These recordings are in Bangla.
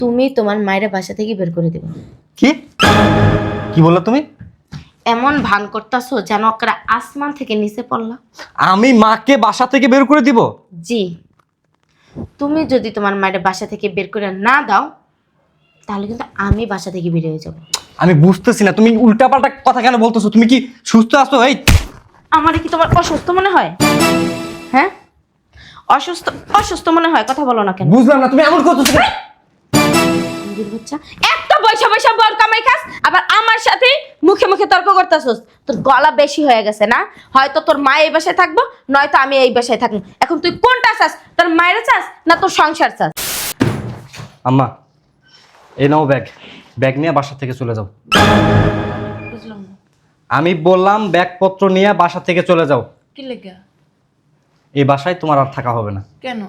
তুমি তোমার মায়ের বাসা থেকে বের করে দেবে। কি কি বললা তুমি? এমন ভান করতেছো যেন ওরা আসমান থেকে নিচে পড়লা। আমি মাকে বাসা থেকে বের করে দিব? জি, তুমি যদি তোমার মায়ের বাসা থেকে বের করে না দাও তাহলে কিন্তু আমি বাসা থেকে বের হয়ে যাব। আমি বুঝতেছি না তুমি উল্টাপাল্টা কথা কেন বলতেছো। তুমি কি সুস্থ আছো? এই আমার কি তোমার অসুস্থ মনে হয়? হ্যাঁ, অসুস্থ অসুস্থ মনে হয়? কথা বলো না কেন? বুঝলাম না তুমি এমন করতেছো কেন? বাচ্চা একটা বৈশা বৈশা বল কামাই খাস, আবার আমার সাথে মুখে মুখে তর্ক করতেছস। তোর গলা বেশি হয়ে গেছে না? হয়তো তোর মা এই বাসায় থাকবো, নয়তো আমি এই বাসায় থাকবো। এখন তুই কোনটা চাস? তোর মায়ের চাস না তোর সংসার চাস? আম্মা এই নাও ব্যাগ, ব্যাগ নিয়ে বাসা থেকে চলে যাও। বুঝলাম না আমি বললাম ব্যাগপত্র নিয়ে বাসা থেকে চলে যাও। কি লেগে? এই বাসায় তোমার আর থাকা হবে না। কেন?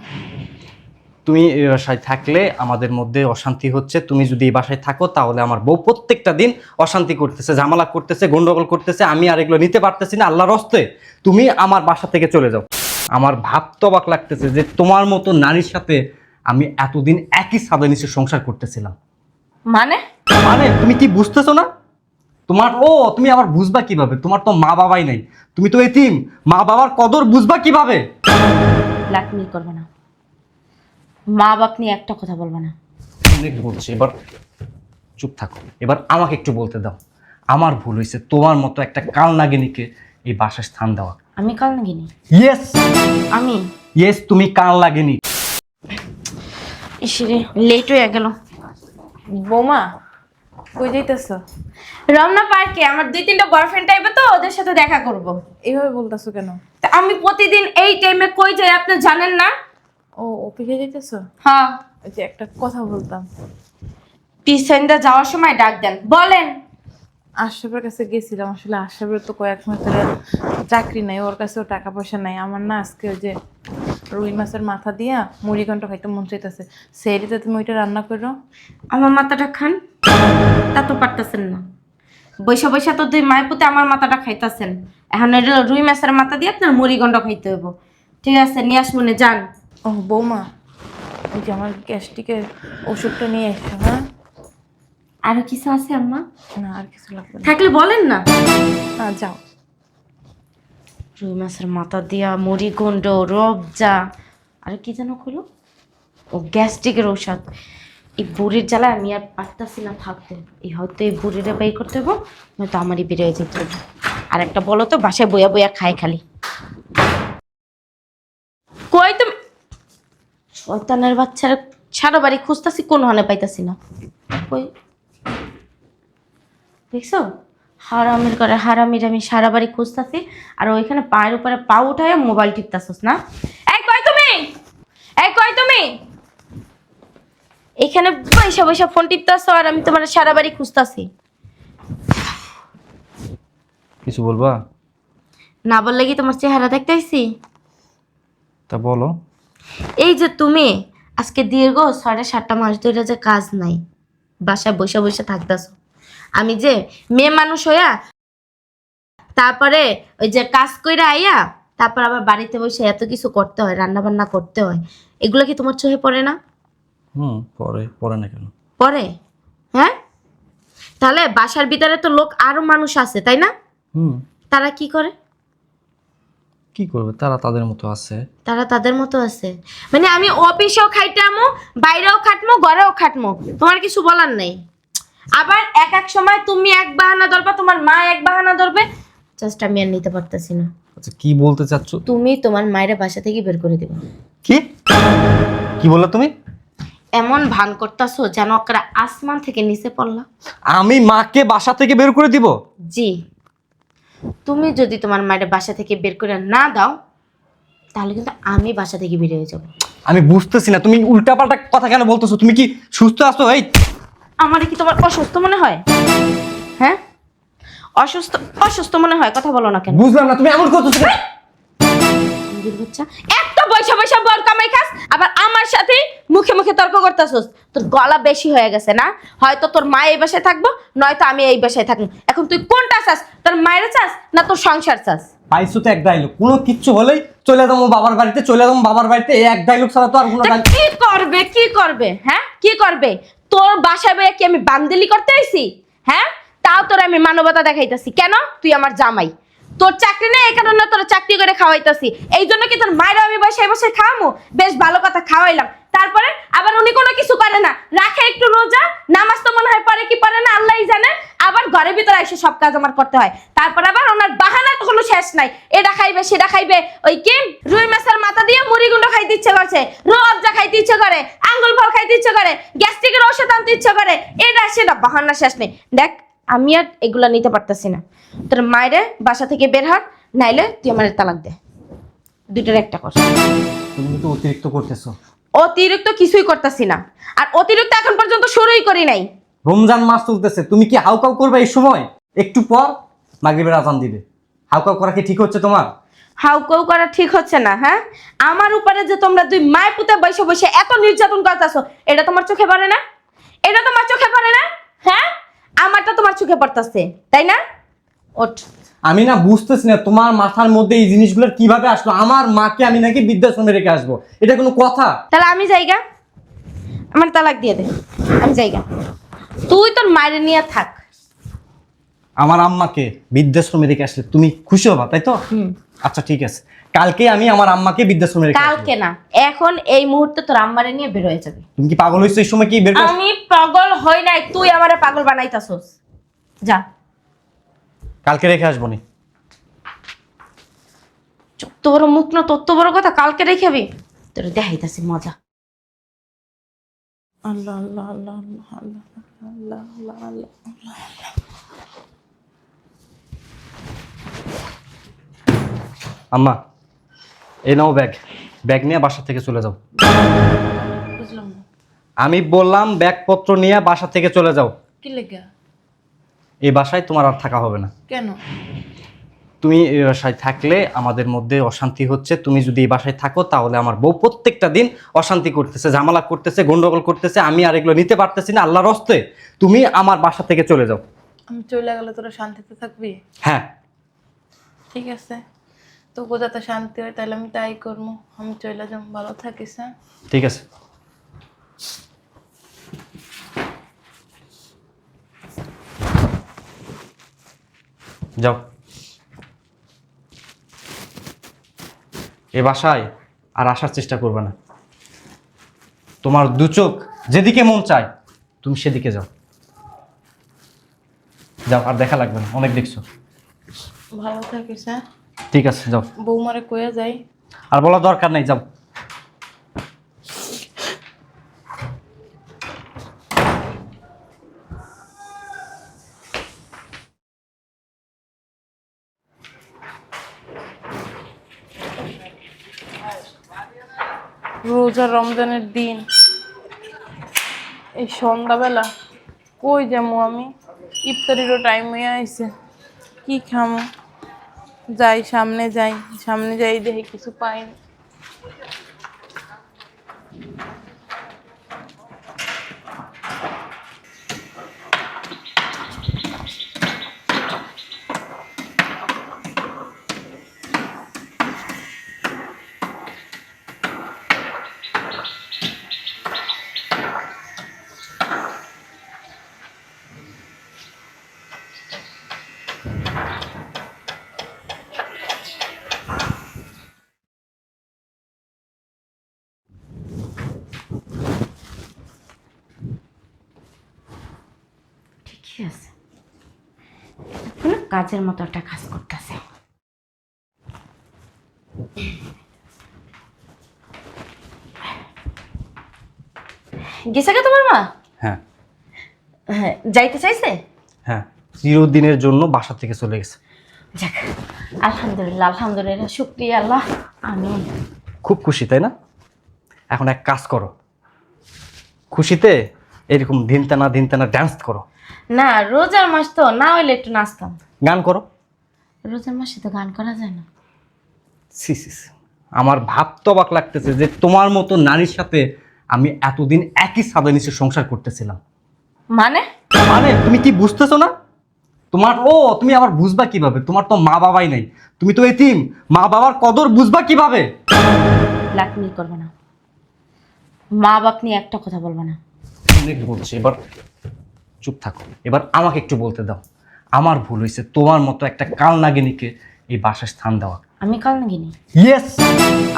তুমি এই বাসায় থাকলে আমাদের মধ্যে অশান্তি হচ্ছে। তুমি যদি এই বাসায় থাকো তাহলে আমার বউ প্রত্যেকটা দিন অশান্তি করতেছে, ঝামেলা করতেছে, গন্ডগোল করতেছে। আমি আর এগুলো নিতে পারতেছি না। আল্লাহর হস্তে তুমি আমার বাসা থেকে চলে যাও। আমার ভাবতে অবাক লাগতেছে যে তোমার মতো নারীর সাথে আমি এতদিন একই ছাদের নিচে সংসার করতেছিলাম। মানে মানে তুমি কি বুঝতেছো না? তুমি আবার বুঝবা কিভাবে? তোমার তো মা বাবাই নাই, তুমি তো এতিম। মা বাবার কদর বুঝবা কিভাবে? ব্ল্যাকমেল করবে না, মা বাপ নিয়ে একটা কথা বলবে না। অনেক বলছি, এবার চুপ থাকো। এবার আমাকে একটু বলতে দাও। আমার ভুল হয়েছে তোমার মতো একটা কাল নাগিনীকে এই বাসায় স্থান দেওয়া। আমি কাল নাগিনি? ইয়েস আমি ইয়েস, তুমি কাল নাগিনী। ইসিরে লেট হয়ে গেল। বৌমা কই যাইতেছো? রমনা পার্কে আমার 2-3টা বয়ফ্রেন্ড আইবে, তো ওদের সাথে দেখা করব। এইভাবে বলতেছো কেন? তা আমি প্রতিদিন এই টাইমে কই যাই আপনি জানেন না? ও অফিসে যাইতেছো? হ্যাঁ, ওই যে একটা কথা বলতাম। টিউশনটা যাওয়ার সময় ডাক দেন, বলেন। আশরাফের কাছে গেছিলাম, আসলে আশরাফের তো কয়েক মাস ধরে চাকরি নাই, ওর কাছেও টাকা পয়সা নাই। আমার না আজকে ওই যে রুই মাছের মাথা দিয়া মুড়ি ঘন্ট খাইতে মন চাইতেছে। সেরিতে তুমি ওইটা রান্না করো। আমার মাথাটা খান, তা তো পারতেছেন না। বৈশা বৈশা তো 2 মায়ের পুতে আমার মাথাটা খাইতেছেন। এখন এটা রুই মাছের মাথা দিয়ে আপনার মুড়ি গন্ড খাইতে হইব। ঠিক আছে, নিয়ে আসমনে যান। ও বৌমা, ওই যে আমার গ্যাস্ট্রিকের ওষুধটা নিয়ে এসো। হ্যাঁ, আরো কিছু আছে আম্মা? না আর কিছু লাগবে না। থাকলে বলেন না। যাও। রুই মাছের মাথা দিয়া মুড়ি গন্ড, রবজা, আর কি যেন হলো, ও গ্যাস্ট্রিকের ঔষধ। এই বুড়ির জ্বালায় আমি আর পারতাছি না থাকতে। হয়তো এই বুড়িটা বাই করতে হবো, নয়তো আমারই বেরিয়ে যেতে হবে। আর একটা বলো তো, বাসায় বইয়া বইয়া খায় খালি। কই তুমি? শয়তানের বাচ্চারা, সারা বাড়ি খুঁজতাছি, কোনো হানে পাইতাছি না। কই দেখছো? হারামির করে হারামির, আমি সারা বাড়ি খুঁজতাছি, আর ওইখানে পায়ের উপরে পা উঠায় মোবাইল টিপতাছস না? এই কই তুমি? এই কই তুমি? এখানে বৈশা বৈশা ফোন টিপতাছ আর আমি তোমার সারা বাড়ি খুঁজতাছি। কিছু বলবা? না বললে কি তোমার চেহারা দেখতেইছি? তা বলো। এই যে তুমি আজকে দীর্ঘ 7.5 মাস ধরে যে কাজ নাই, বাসায় বসে বসে থাকতেছ। আমি যে মেয়ে মানুষ হইয়া তারপরে ওই যে কাজ কইরা আইয়া তারপর আবার বাড়িতে বসে এত কিছু করতে হয়, রান্না বান্না করতে হয়, এগুলো কি তোমার চোখে পড়ে না? পরে না কেন? পড়ে। হ্যাঁ, তাহলে বাসার ভিতরে তো লোক আরো মানুষ আছে, তাই না? তারা কি করে? কি করবে? তারা তাদের মতো আছে। তারা তাদের মতো আছে মানে আমি অফিসেও খাইতামো, বাইরেও খাটমো, ঘরেও খাটমো, তোমার কিছু বলার নাই। আবার এক এক সময় তুমি এক বাহানা ধরবা, তোমার মা এক বাহানা ধরবে, জাস্ট আমি আর নিতে পারতেছি না। আচ্ছা কি বলতে চাচ্ছ? তুমি তোমার মায়ের বাসা থেকে বের করে দিবে। কি কি বললা তুমি? এমন ভান করতেছো যেন ওরা আসমান থেকে নিচে পড়লা। আমি মাকে বাসা থেকে বের করে দিব? জি, তুমি যদি তোমার মায়ের বাসা থেকে বের করে না দাও তাহলে কিন্তু আমি বাসা থেকে বের হয়ে যাব। আমি বুঝতেছি না তুমি উল্টাপাল্টা কথা কেন বলতেছো। তুমি কি সুস্থ আছো? এই আমার কি তোমার অসুস্থ মনে হয়? হ্যাঁ, অসুস্থ অসুস্থ মনে হয়? কথা বলো না কেন? বুঝলাম না তুমি এমন করতেছো কেন? বাচ্চা একটা বৈশা বৈশা বল কামাই খাস, আবার আমার সাথে মুখে মুখে তর্ক করতেছস। তোর গলা বেশি হয়ে গেছে না? হয়তো তোর মা এই বাসায় থাকবো, নয়তো আমি এই বাসায় থাকবো। এখন তুই কোনটা চাস? তোর মায়ের চাস না তোর সংসার চাস? পাইছো তো এক ডায়লগ। কোনো কিচ্ছু হলেই চলে যাবো বাবার বাড়িতে, চলে যাবো বাবার বাড়িতে। এই এক ডায়লগ ছাড়া তো আর কোনো তা কি করবে? কি করবে? হ্যাঁ, কি করবে? তোর বাসায় বইয়া কি আমি বান্দিলি করতে আইছি? হ্যাঁ, তাও তোর আমি মানবতা দেখাইতাছি। কেন? তুই আমার জামাই, তোর চাকরি নেই এই কারণে তোর চাকরি করে খাওয়াইতাছি। এই জন্য কি তোর মায়ের আমি বসে বসে খাওয়ামু? বেশ ভালো কথা, খাওয়াইলাম। তারপরে আবার উনি কোনো কিছু করে না, রাখে একটু রোজা, নামাজ তো মনে হয় পড়ে কি পড়ে না আল্লাহই জানে। আবার ঘরের ভিতরে এসে সব কাজ আমার করতে হয়। তারপর আবার ওনার বাহানা তো কোনো শেষ নাই, এটা খাইবে সেটা খাইবে। ওই কি রুই মাছের মাথা দিয়ে মুড়ি গুঁড়ো খাইতে ইচ্ছে করছে, রোয়াবজা খাইতে ইচ্ছে করে, আঙ্গুল ফল খাইতে ইচ্ছে করে, গ্যাস্ট্রিকের ওষুধ আনতে ইচ্ছে করে, এটা সেটা বাহানা শেষ নেই। দেখ, আমি আর এগুলা নিতে পারতাছি না। তোর মায়েরে বাসা থেকে বের হর, নাইলে তুই আমার তালাক দে। দুইটার একটা কর। তুমি কিন্তু অতিরিক্ত করতেছো। অতিরিক্ত কিছুই করতেছি না, আর অতিরিক্ত এখন পর্যন্ত শুরুই করি নাই। রমজান মাস চলতেছে, তুমি কি হাউকাউ করবে এই সময়? একটু পর মাগরিবের আজান দিবে, হাউকাউ করা কি ঠিক হচ্ছে তোমার? হাউকাউ করা ঠিক হচ্ছে না। হ্যাঁ, আমার উপরে যে তোমরা দুই মায়ের পুতে বসে বসে এত নির্যাতন করতেছো, এটা তোমার চোখে পড়ে না? এটা তোমার চোখে পড়ে না? হ্যাঁ, আমারটা তোমার চোখে পড়তেছে, তাই না? ওঠ। আমি না বুঝতেছি না তোমার মাথার মধ্যে এই জিনিসগুলো কিভাবে আসলো। আমার মাকে আমি নাকি বৃদ্ধাশ্রমে রেখে আসবো, এটা কোনো কথা? তাহলে আমি যাইগা, আমার তালাক দিয়ে দে, আমি যাইগা। তুই তোর মায়ের নিয়ে থাক। আমার আম্মাকে বৃদ্ধাশ্রমে রেখে আসলে তুমি খুশি হবা, তাই তো? আচ্ছা ঠিক আছে, কালকে আমি আমার আম্মাকে বৃদ্ধাশ্রমে রেখে আসবো। কালকে না, এখন এই মুহূর্তে তোর আম্মারে নিয়ে বের হয়ে যাবে। তুমি কি পাগল হইছো? এই সময় কি বের করে? আমি পাগল হই নাই, তুই আমারে পাগল বানাইতাছস। যা। কালকে রেখে আসবো নি। চোদ্দ বড় মুখ না, তত বড় কথা, কালকে রেখাবি? তোর দেখাইতাছি মজা। আল্লাহ আল্লাহ আল্লাহ আল্লাহ আল্লাহ আল্লাহ আল্লাহ আল্লাহ আল্লাহ। আম্মা, এই নাও ব্যাগ, ব্যাগ নিয়ে বাসা থেকে চলে যাও। বুঝলাম না, আমি বললাম ব্যাগপত্র নিয়ে বাসা থেকে চলে যাও। কি লেগে? এই বাসায় তোমার আর থাকা হবে না। কেন? তুমি এই বাসায় থাকলে আমাদের মধ্যে অশান্তি হচ্ছে। তুমি যদি এই বাসায় থাকো তাহলে আমার বউ প্রত্যেকটা দিন অশান্তি করতেছে, ঝামেলা করতেছে, গন্ডগোল করতেছে। আমি আর এগুলো নিতে পারতেছি না। আল্লাহর হস্তে তুমি আমার বাসা থেকে চলে যাও। আমি চলে গেলে তোরা শান্তিতে থাকবি? হ্যাঁ। ঠিক আছে, তোকে যাতে শান্তি হয় তাহলে আমি তাই করবো। আমি চলে যাবো, ভালো থাকিস। হ্যাঁ, ঠিক আছে। যাও। এ বাসায় আর আসার চেষ্টা করবে না। তোমার দু চোখ যেদিকে মন চায় তুমি সেদিকে যাও। যাও, আর দেখা লাগবে না, অনেক দেখছো। ভালো থাকিস। হ্যাঁ, ঠিক আছে, যাও। বৌমারে কয়ে যাই। আর বলা দরকার নেই, যাও। রোজা রমজানের দিন, এই সন্ধ্যাবেলা কই যাবো আমি? ইফতারিরও টাইম হয়ে আইছে, কি খামো? যাই সামনে, সামনে যাই, দেখি কিছু পাই না। ঠিকই আছে, এখন কাজের মতো একটা কাজ করতেছে। গেছে কে তোমার মা? হ্যাঁ। হ্যাঁ, যাইতে চাইছে? হ্যাঁ, চিরদিনের জন্য বাসা থেকে চলে গেছে। যাক, আলহামদুলিল্লাহ আলহামদুলিল্লাহ, শুকরিয়া আল্লাহ, আমিন। খুব খুশি তাই না? এখন এক কাজ করো, খুশিতে এরকম ধিনতানা ধিনতানা ডান্স করো। না, রোজার মাস তো, না হইলে একটু নাচতাম। গান করো। রোজার মাসে তো গান করা যায় না। সি সি সি। আমার ভাবতে অবাক লাগতেছে যে তোমার মতো নারীর সাথে আমি এতদিন একই ছাদের নিচে সংসার করতেছিলাম। মানে? মানে তুমি কি বুঝতেছো না? তুমি আবার বুঝবা কিভাবে? তোমার তো মা বাবাই নাই, তুমি তো এতিম। মা বাবার কদর বুঝবা কিভাবে? ব্ল্যাকমেল করবে না, মা বাপ নিয়ে একটা কথা বলবে না। অনেক বলছি, এবার চুপ থাকো। এবার আমাকে একটু বলতে দাও, আমার ভুল হয়েছে তোমার মতো একটা কাল নাগিনীকে এই বাসায় স্থান দেওয়া। আমি কাল নাগিনি? ইয়েস,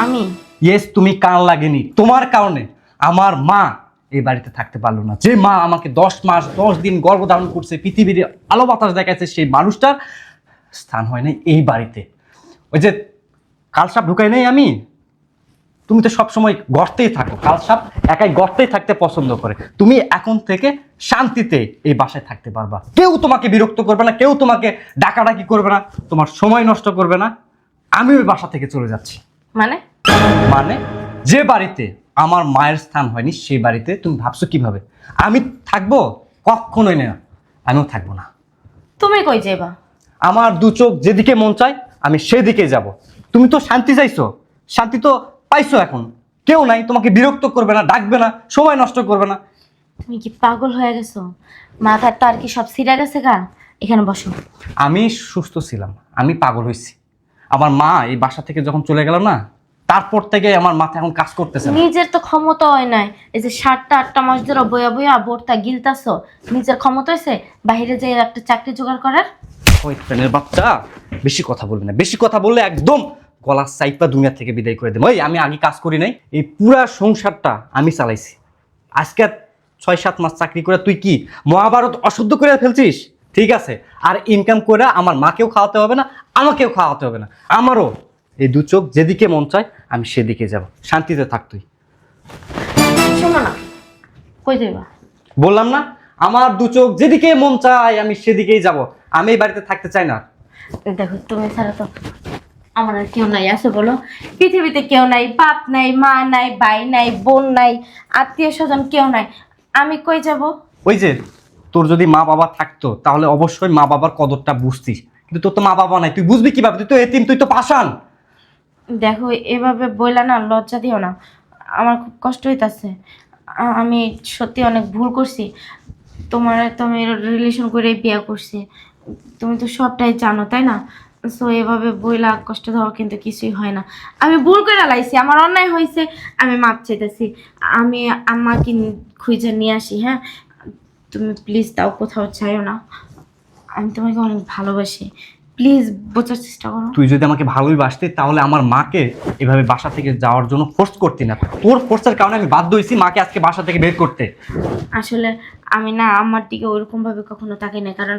আমি ইয়েস, তুমি কাল লাগেনি। তোমার কারণে আমার মা এই বাড়িতে থাকতে পারলো না। যে মা আমাকে 10 মাস 10 দিন গর্ভধারণ করছে, পৃথিবীর আলো বাতাস দেখাচ্ছে, সেই মানুষটার স্থান হয় নাই এই বাড়িতে। ওই যে কালসাপ ঢুকাই নাই আমি, তুমি তো সবসময় গর্তেই থাকো। কালসাপ একাই গর্তেই থাকতে পছন্দ করে। তুমি এখন থেকে শান্তিতে এই বাসায় থাকতে পারবা। কেউ তোমাকে বিরক্ত করবে না, কেউ তোমাকে ডাকাডাকি করবে না, তোমার সময় নষ্ট করবে না। আমি ওই বাসা থেকে চলে যাচ্ছি। মানে? মানে যে বাড়িতে আমার মায়ের স্থান হয়নি সেই বাড়িতে তুমি ভাবছো কিভাবে আমি থাকবো? কখনোই না, আমিও থাকবো না। তুমি কই যাইবা? আমার দু চোখ যেদিকে মন চায় আমি সেদিকে যাব। তুমি তো শান্তি চাইছো, শান্তি তো পাইছো। এখন কেউ নাই, তোমাকে বিরক্ত করবে না, ডাকবে না, সময় নষ্ট করবে না। তুমি কি পাগল হয়ে গেছো? মাথার তো আর কি সব সিরা গেছে গা? এখানে বসো। আমি সুস্থ ছিলাম, আমি পাগল হয়েছি। আমার মা এই বাসা থেকে যখন চলে গেল না, তারপর থেকে আমার মাথা এখন কাজ করতেছে না। নিজের তো ক্ষমতা হয় নাই, এই যে 7টা 8টা মাস ধরে বইয়া বইয়া বোরটা গিলতাছো, নিজের ক্ষমতা হয়েছে বাইরে যেয়ে একটা চাকরি জোগাড় করার? ওই ট্রেনের বাচ্চা, বেশি কথা বলবে না। বেশি কথা বললে একদম গলা সাইপা দুনিয়া থেকে বিদায় করে দেবো। ওই আমি আগে কাজ করি নাই, এই পুরা সংসারটা আমি চালাইছি। আজকে 6-7 মাস চাকরি করে তুই কি মহাভারত অশুদ্ধ করে ফেলছিস? ঠিক আছে, আর ইনকাম করে আমার মাকেও খাওয়াতে হবে না, আমাকেও খাওয়াতে হবে না। আমারও এই দু চোখ যেদিকে মন চায় আমি সেদিকে যাব। শান্তিতে থাক তুই। শোনো না, কই যাইবা? বললাম না, আমার দু চোখ যেদিকে মন চায় আমি সেদিকেই যাব। আমি এই বাড়িতে থাকতে চাই না। দেখো তুমি ছাড়া তো আমার আর কেউ নাই আছে বলো? পৃথিবীতে কেউ নাই, বাপ নাই, মা নাই, ভাই নাই, বোন নাই, আত্মীয় স্বজন কেউ নাই, আমি কই যাব? ওই যে তোর যদি মা বাবা থাকতো তাহলে অবশ্যই মা বাবার কদরটা বুঝতিস, কিন্তু তোর তো মা বাবা নাই, তুই বুঝবি কিভাবে? তুই তো এতিম, তুই তো পাষাণ। দেখো এভাবে বইলা না, লজ্জা দিও না, আমার খুব কষ্ট হইতাছে। আমি সত্যি অনেক ভুল করছি। তোমার তো আমি রিলেশন করে বিয়ে করছি, তুমি তো সবটাই জানো তাই না? সো এভাবে বইলা কষ্ট দেওয়া কিন্তু কিছুই হয় না। আমি ভুল করে লাইছি, আমার অন্যায় হয়েছে, আমি মাপ চাইতেছি। আমি আম্মাকে খুঁজে নিয়ে আসি, হ্যাঁ? তুমি প্লিজ তাও কোথাও চাইও না, আমি তোমাকে অনেক ভালোবাসি, প্লিজ বোঝার চেষ্টা করো। তুই যদি আমাকে ভালোই বাসতি তাহলে আমার মাকে এভাবে বাসা থেকে যাওয়ার জন্য ফোর্স করতি না। তোর ফোর্সের কারণে আমি বাধ্য হয়েছি মাকে আজকে বাসা থেকে বের করতে। আসলে আমি না আমার দিকে ওরকম ভাবে কখনো তাকাই না, কারণ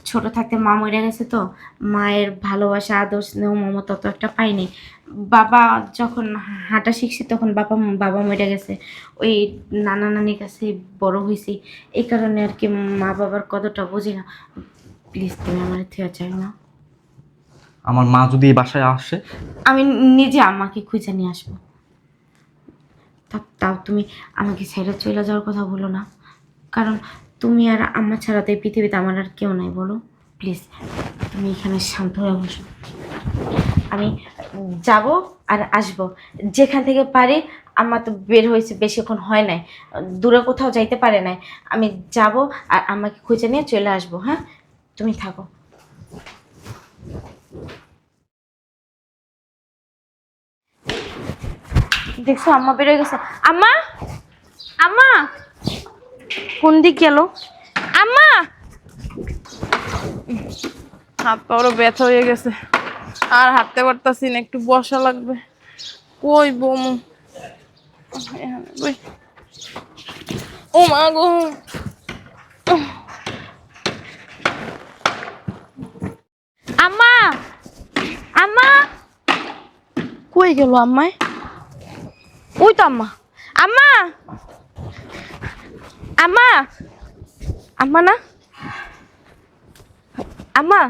ছোট থাকতে মা মরে গেছে, তো মায়ের ভালোবাসা আদর স্নেহ মমতা তো একটা পাইনি। বাবা যখন হাঁটা শিখছি তখন বাবা মরে গেছে, ওই নানা নানির কাছে বড় হয়েছি, এই কারণে আর কি মা বাবার কতটা বুঝি না। প্লিজ তুমি আমার থেকে চাই না। আমার মা যদি এই বাসায় আসে, আমি নিজে আম্মাকে খুঁজে নিয়ে আসবো। তাও তুমি আমাকে ছেড়ে চলে যাওয়ার কথা বলো না, কারণ তুমি আর আম্মা ছাড়া তো এই পৃথিবীতে আমার আর কেউ নাই বলো। প্লিজ তুমি এখানে শান্ত হয়ে বসো, আমি যাব আর আসবো যেখান থেকে পারি। আম্মা তো বের হয়েছে, বেশিক্ষণ হয় নাই, দূরে কোথাও যাইতে পারে নাই। আমি যাব আর আম্মাকে খুঁজে নিয়ে চলে আসবো, হ্যাঁ? তুমি থাকো। দেখছো আম্মা বেরোয় গেছে। আম্মা, আম্মা কোন দিক গেল? আম্মা! হাত পাওয়ারও ব্যথা হয়ে গেছে, আর হাঁটতে পারতাছি না, একটু বসা লাগবে। কই বমু? ও মা গো! আম্মা, আম্মা কই গেল আম্মায়? ওই তো আম্মা, আম্মা, আম্মা, আম্মা না, আম্মা,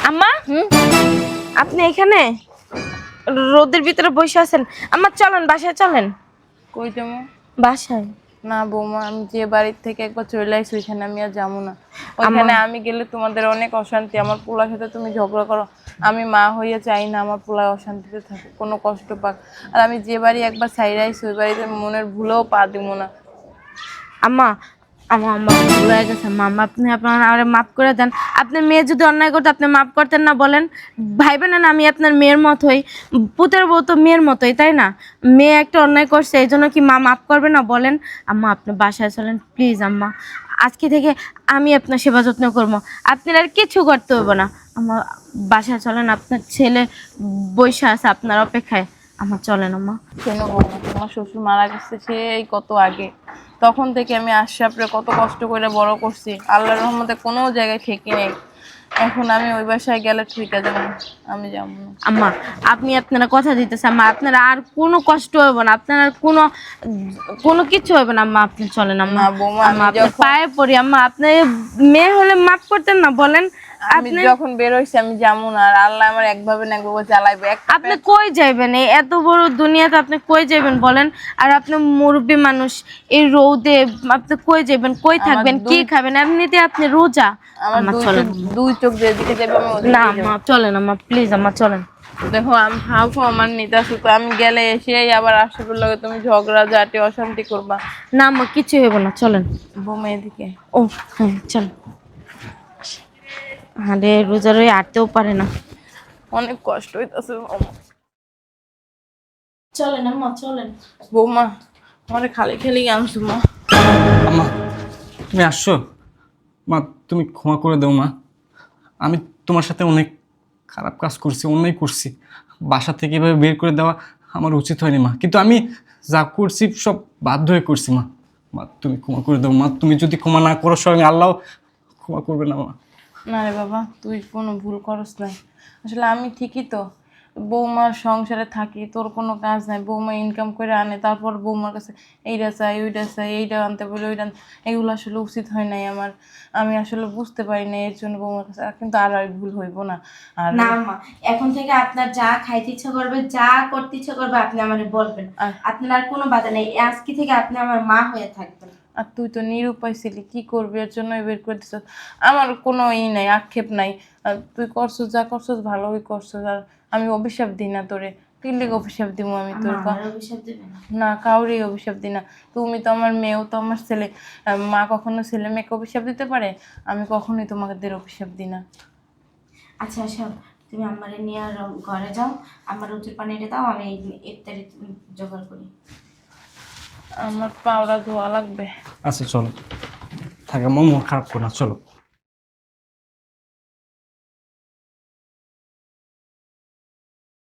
আম্মা, আপনি এখানে রোদের ভিতরে বসে আছেন? আম্মা চলেন বাসায়, চলেন কই যাবো? বাসায়। না বৌমা, আমি যে বাড়ির থেকে একবার চলে আসছি ওইখানে আমি আর যাবো না। ওইখানে আমি গেলে তোমাদের অনেক অশান্তি, আমার পোলার সাথে তুমি ঝগড়া করো। আমি মা হইয়া চাই না আমার পোলা অশান্তিতে থাকুক, কোনো কষ্ট পাক। আর আমি যে বাড়ি একবার ছাইরে আইছি ওই বাড়িতে মনের ভুলেও পা দিব না। আম্মা আমার আম্মা ভুল হয়ে গেছে মাম্মা, আপনি আপনার আমারে মাফ করে দেন। আপনার মেয়ে যদি অন্যায় করতো আপনি মাফ করতেন না বলেন? ভাইবেন না আমি আপনার মেয়ের মতোই, পুতের বউ তো মেয়ের মতোই, তাই না? মেয়ে একটা অন্যায় করছে এই জন্য কি মা মাফ করবে না বলেন? আম্মা আপনি বাসায় চলেন প্লিজ আম্মা, আজকে থেকে আমি আপনার সেবা যত্ন করবো, আপনার আর কিছু করতে হবে না। আমার বাসায় চলেন, আপনার ছেলে বৈশা আছে আপনার অপেক্ষায়, আমার চলেন আম্মা। শোনো বৌমা, তোমার শ্বশুর মারা গেছে সেই কত আগে, তখন থেকে আমি আশরাফরে কত কষ্ট করে বড় করছি, আল্লাহর রহমতে কোনো জায়গায় ঠেকি নেই। এখন আমি ওই বাসায় গেলে ঠিক আছে, আমি যাবো না। আম্মা আপনি আপনারা কথা দিতেছে আম্মা, আপনারা আর কোনো কষ্ট হবে না, আপনার আর কোনো কোনো কিছু হবে না আম্মা, আপনি চলেন আম্মা। না বৌমা, আম্মা আমি আপনার যখন পায়ে পড়ি আম্মা, আপনি মেয়ে হলে মাফ করতেন না বলেন? আমি যখন বের হইছি আমি যাবো না, আর আল্লাহ আমার একভাবে না একভাবে চালাইবে। আপনি কই যাইবেন? এই এত বড় দুনিয়াতে আপনি কই যাইবেন বলেন? আর আপনি মুরব্বী মানুষ, এই রোদে আপনি কই যাইবেন, কই থাকবেন, কি খাবেন? এমনিতে আপনি রোজা। আমার আম্মা চলেন, দুই চোখ যেদিকে যাবে আমি ওদিকে না যাবো। আম্মা চলেন আম্মা প্লিজ আম্মা চলেন। দেখো আমি হাফ আমার নিতে আসো তো, আমি গেলে এসেই আবার আশরাফের লগে তুমি ঝগড়া ঝাঁটি অশান্তি করবা। না আম্মা কিছু হবে না, চলেন। বৌমা এদিকে। ও হ্যাঁ চলেন। আরে রোজা রয়ে আটতেও পারে না। অনেক কষ্ট হইতাছে চলেন আম্মা চলেন। বৌমা, আমার খালি খালি আনছো মা। আম্মা তুমি আসছো? মা তুমি ক্ষমা করে দাও মা, আমি তোমার সাথে অনেক খারাপ কাজ করছি, অন্যায় করছি। বাসা থেকে এভাবে বের করে দেওয়া আমার উচিত হয়নি মা, কিন্তু আমি যা করছি সব বাধ্য হয়ে করছি মা। মা তুমি ক্ষমা করে দাও মা, তুমি যদি ক্ষমা না করো স্বয়ং আল্লাহ ক্ষমা করবে না মা। না রে বাবা, তুই কোনো ভুল করস নাই। আসলে আমি ঠিকই তো বৌমার সংসারে থাকি, তোর কোনো কাজ নাই, বৌমা ইনকাম করে আনে, তারপর বৌমার কাছে এইটা চাই ওইটা চাই, এইটা আনতে বলে ওইটা এগুলো আসলে উচিত হয় নাই আমার। আমি আসলে বুঝতে পারি না, এর জন্য বৌমার কাছে কিন্তু আর ভুল হইব না। আর না আম্মা, এখন থেকে আপনার যা খাইতে ইচ্ছা করবে, যা করতে ইচ্ছা করবে আপনি আমারে বলবেন, আপনার আর কোনো বাধা নেই। আজকে থেকে আপনি আমার মা হয়ে থাকবেন। আর তুই তো নিরুপায় ছিলি, কি করবি, এর জন্য বের করে দিস। আমার কোনো নাই, আক্ষেপ নাই। আর তুই করছিস যা করছিস ভালোই করছিস, আর আমি অভিশাপ দিই না তোরে। তুই লিগে অভিশাপ দিব আমি তোর? না, কাউরে অভিশাপ দিই না। তুমি তো আমার মেয়েও তো আমার ছেলে, মা কখনো ছেলে মেয়েকে অভিশাপ দিতে পারে? আমি কখনোই তোমাদের অভিশাপ দিই না। আচ্ছা আচ্ছা, তুমি আমারে নিয়ে আর ঘরে যাও, আমার রুটির পানিটা দাও, আমি ইফতারি জোগাড় করি। আমার পাওরা ধোয়া লাগবে। আচ্ছা চলো, থাকে মন খারাপ করো না, চলো।